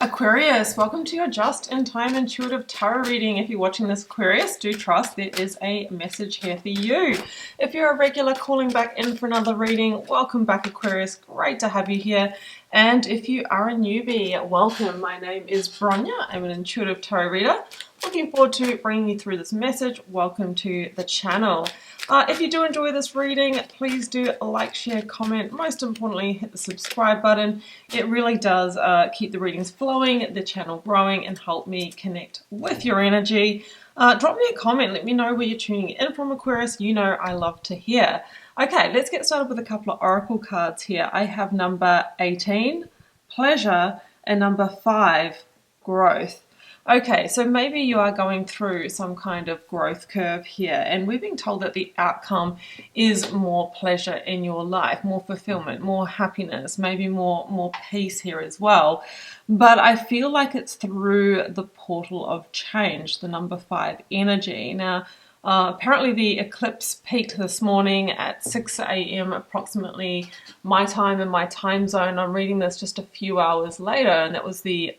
Aquarius, welcome to your just-in-time intuitive tarot reading. If you're watching this, Aquarius, do trust there is a message here for you. If you're a regular calling back in for another reading, welcome back, Aquarius. Great to have you here. And if you are a newbie, welcome. My name is BRONYA. I'm an intuitive tarot reader. Looking forward to bringing you through this message. Welcome to the channel. If you do enjoy this reading, please do like, share, comment. Most importantly, hit the subscribe button. It really does keep the readings flowing, the channel growing, and help me connect with your energy. Drop me a comment. Let me know where you're tuning in from, Aquarius. You know I love to hear. Okay, let's get started with a couple of oracle cards here. I have number 18, pleasure, and number 5, growth. Okay, so maybe you are going through some kind of growth curve here, and we're being told that the outcome is more pleasure in your life, more fulfillment, more happiness, maybe more peace here as well. But I feel like it's through the portal of change, the number 5 energy. Now, apparently the eclipse peaked this morning at 6 a.m. approximately my time and my time zone. I'm reading this just a few hours later, and that was the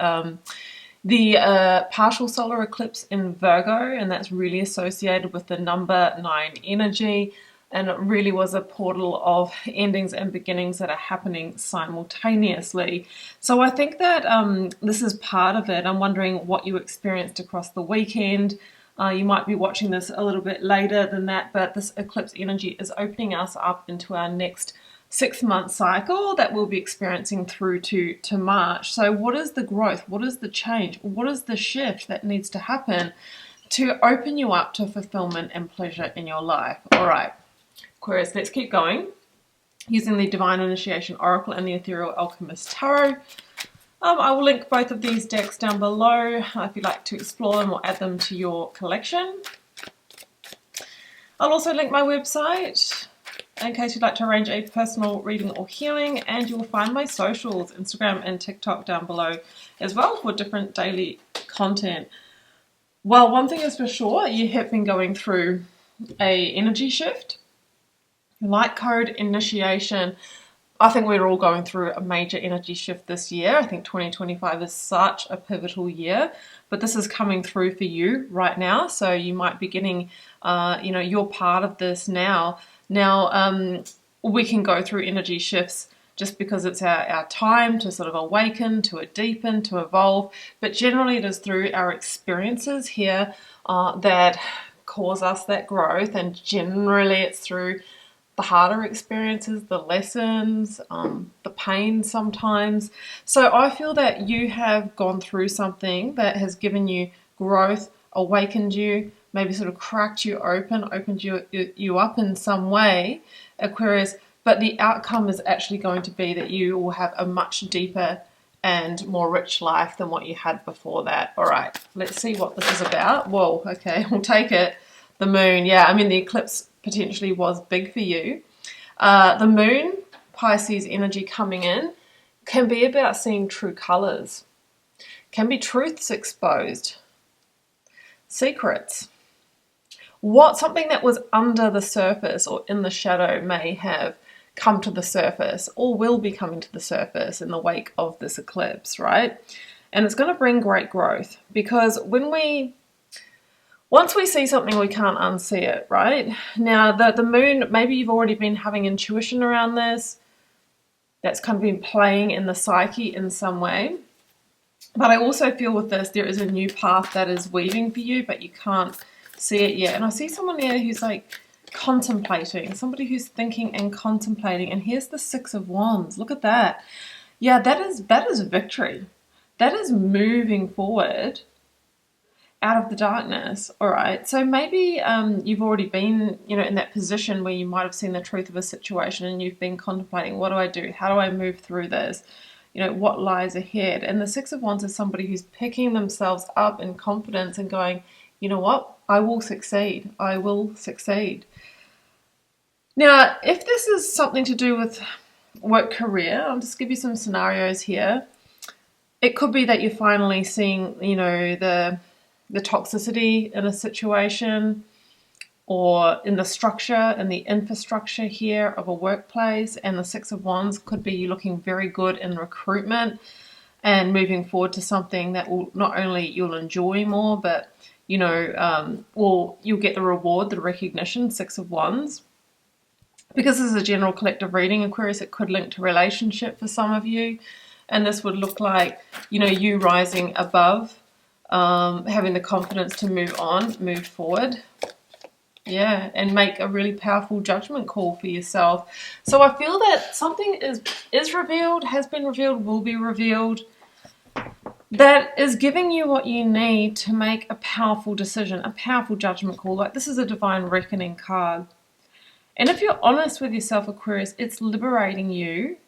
partial solar eclipse in Virgo, and that's really associated with the number 9 energy, and it really was a portal of endings and beginnings that are happening simultaneously. So I think that this is part of it. I'm wondering what you experienced across the weekend. You might be watching this a little bit later than that, but this eclipse energy is opening us up into our next 6-month cycle that we'll be experiencing through to March. So what is the growth? What is the change? What is the shift that needs to happen to open you up to fulfillment and pleasure in your life? All right, Aquarius, let's keep going. Using the Divine Initiation Oracle and the Ethereal Alchemist Tarot. I will link both of these decks down below if you'd like to explore them or add them to your collection. I'll also link my website in case you'd like to arrange a personal reading or healing, and you will find my socials, Instagram and TikTok, down below as well for different daily content. Well, one thing is for sure, you have been going through a energy shift, light code initiation. I think we're all going through a major energy shift this year. I think 2025 is such a pivotal year, but this is coming through for you right now. So you might be getting, you're part of this now. Now, we can go through energy shifts just because it's our time to sort of awaken, to deepen, to evolve. But generally it is through our experiences here that cause us that growth. And generally it's through the harder experiences, the lessons, the pain sometimes. So I feel that you have gone through something that has given you growth, awakened you, maybe sort of cracked you open, opened you up in some way, Aquarius, but the outcome is actually going to be that you will have a much deeper and more rich life than what you had before that. All right, let's see what this is about. Whoa, okay, we'll take it. The moon, yeah, I mean, the eclipse potentially was big for you. The moon, Pisces energy coming in, can be about seeing true colors, can be truths exposed, secrets. Something that was under the surface or in the shadow may have come to the surface or will be coming to the surface in the wake of this eclipse, right? And it's going to bring great growth, because once we see something, we can't unsee it, right? Now, the moon, maybe you've already been having intuition around this. That's kind of been playing in the psyche in some way. But I also feel with this, there is a new path that is weaving for you, but you can't see it yet. And I see someone there who's like contemplating, somebody who's thinking and contemplating. And here's the 6 of Wands. Look at that. Yeah, that is victory. That is moving forward out of the darkness. All right, so maybe you've already been, in that position where you might have seen the truth of a situation and you've been contemplating, what do I do? How do I move through this? What lies ahead? And the 6 of Wands is somebody who's picking themselves up in confidence and going, you know what? I will succeed. I will succeed. Now, if this is something to do with work career, I'll just give you some scenarios here. It could be that you're finally seeing, the toxicity in a situation, or in the structure and the infrastructure here of a workplace. And the 6 of Wands could be you looking very good in recruitment and moving forward to something that will not only you'll enjoy more, but you know, you'll get the reward, the recognition. 6 of Wands. Because this is a general collective reading, Aquarius, it could link to relationship for some of you. And this would look like, you know, you rising above, having the confidence to move on, move forward. Yeah, and make a really powerful judgment call for yourself. So I feel that something is revealed, has been revealed, will be revealed, that is giving you what you need to make a powerful decision, a powerful judgment call. Like, this is a divine reckoning card. And if you're honest with yourself, Aquarius, it's liberating you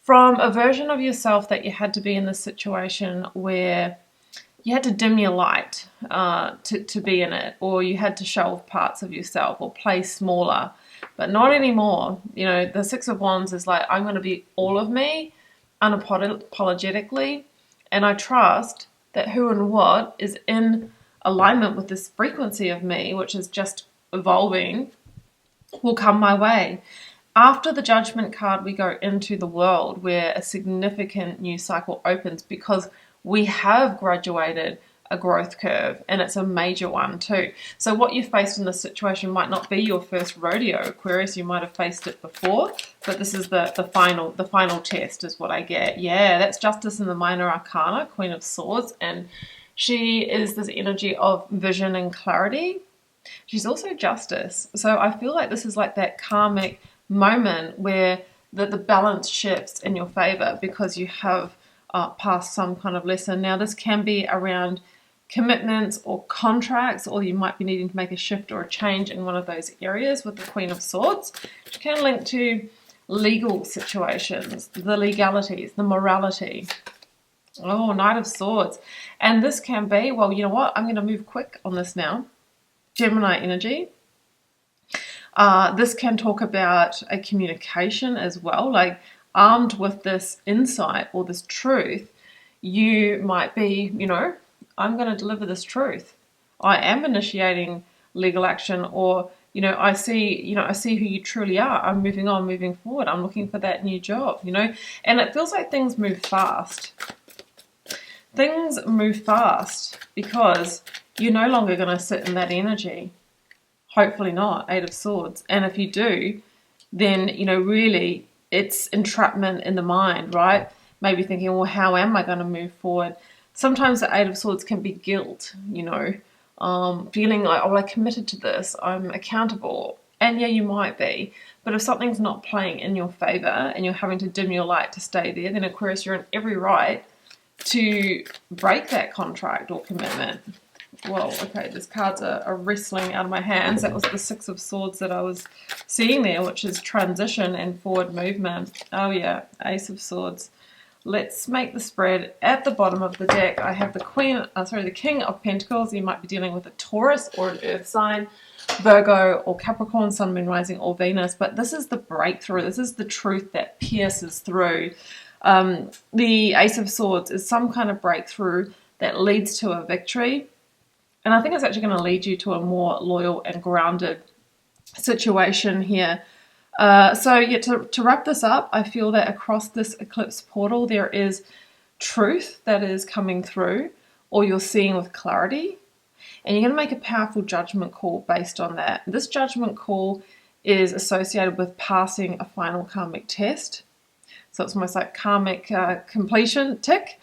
from a version of yourself that you had to be in this situation where you had to dim your light to be in it, or you had to shelve parts of yourself or play smaller, but not anymore. You know, the 6 of Wands is like, I'm going to be all of me unapologetically, and I trust that who and what is in alignment with this frequency of me, which is just evolving, will come my way. After the Judgment card, we go into the world where a significant new cycle opens, because we have graduated a growth curve, and it's a major one too. So what you faced in this situation might not be your first rodeo, Aquarius. You might have faced it before, but this is the final test is what I get. Yeah, that's Justice in the Minor Arcana, Queen of Swords, and she is this energy of vision and clarity. She's also Justice. So I feel like this is like that karmic moment where the balance shifts in your favor because you have passed some kind of lesson. Now, this can be around commitments or contracts, or you might be needing to make a shift or a change in one of those areas with the Queen of Swords, which can link to legal situations, the legalities, the morality. Oh, Knight of Swords. And this can be, well, you know what? I'm going to move quick on this now. Gemini energy. This can talk about a communication as well. Like, armed with this insight or this truth, you might be, you know, I'm going to deliver this truth. I am initiating legal action, or, you know, I see who you truly are. I'm moving on, moving forward. I'm looking for that new job, you know, and it feels like things move fast. Things move fast because you're no longer going to sit in that energy. Hopefully not, 8 of Swords. And if you do, then, you know, really it's entrapment in the mind, right? Maybe thinking, well, how am I going to move forward? Sometimes the 8 of Swords can be guilt, you know, feeling like, oh, I committed to this, I'm accountable. And yeah, you might be. But if something's not playing in your favor and you're having to dim your light to stay there, then Aquarius, you're in every right to break that contract or commitment. Whoa, okay, these cards are wrestling out of my hands. That was the 6 of Swords that I was seeing there, which is transition and forward movement. Oh yeah, Ace of Swords. Let's make the spread. At the bottom of the deck, I have the King of Pentacles. You might be dealing with a Taurus or an Earth sign, Virgo or Capricorn, Sun, Moon, Rising, or Venus. But this is the breakthrough. This is the truth that pierces through. The Ace of Swords is some kind of breakthrough that leads to a victory. And I think it's actually going to lead you to a more loyal and grounded situation here. So yeah, to wrap this up, I feel that across this eclipse portal, there is truth that is coming through, or you're seeing with clarity. And you're going to make a powerful judgment call based on that. This judgment call is associated with passing a final karmic test. So it's almost like karmic completion tick.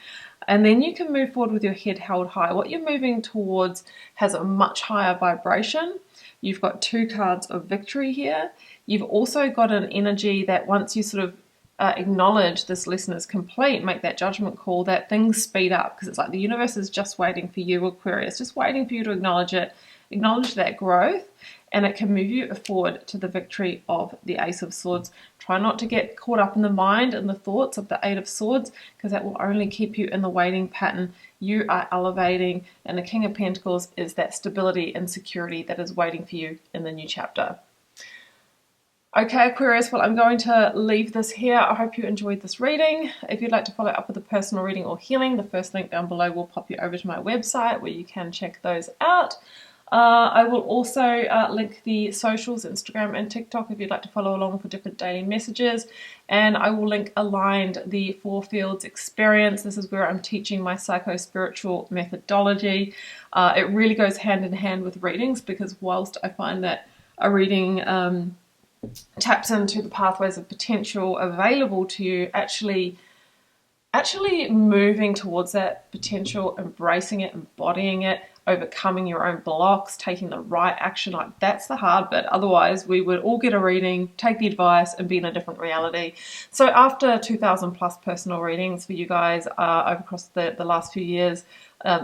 And then you can move forward with your head held high. What you're moving towards has a much higher vibration. You've got 2 cards of victory here. You've also got an energy that once you sort of acknowledge this lesson is complete, make that judgment call, that things speed up, because it's like the universe is just waiting for you, Aquarius, just waiting for you to acknowledge it, acknowledge that growth, and it can move you forward to the victory of the Ace of Swords. Try not to get caught up in the mind and the thoughts of the 8 of Swords, because that will only keep you in the waiting pattern. You are elevating, and the King of Pentacles is that stability and security that is waiting for you in the new chapter. Okay, Aquarius, well, I'm going to leave this here. I hope you enjoyed this reading. If you'd like to follow up with a personal reading or healing, the first link down below will pop you over to my website where you can check those out. I will also link the socials, Instagram and TikTok, if you'd like to follow along for different daily messages. And I will link Aligned, the Four Fields experience. This is where I'm teaching my psycho-spiritual methodology. It really goes hand in hand with readings, because whilst I find that a reading taps into the pathways of potential available to you, actually moving towards that potential, embracing it, embodying it, overcoming your own blocks, taking the right action, like that's the hard bit. Otherwise, we would all get a reading, take the advice, and be in a different reality. So after 2,000 plus personal readings for you guys over across the last few years,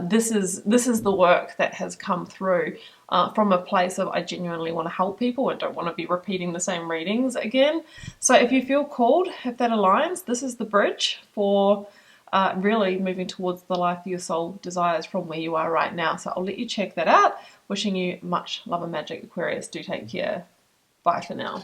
this is the work that has come through from a place of I genuinely want to help people and don't want to be repeating the same readings again. So if you feel called, if that aligns, this is the bridge for really moving towards the life your soul desires from where you are right now. So I'll let you check that out. Wishing you much love and magic, Aquarius. Do take care. Bye for now.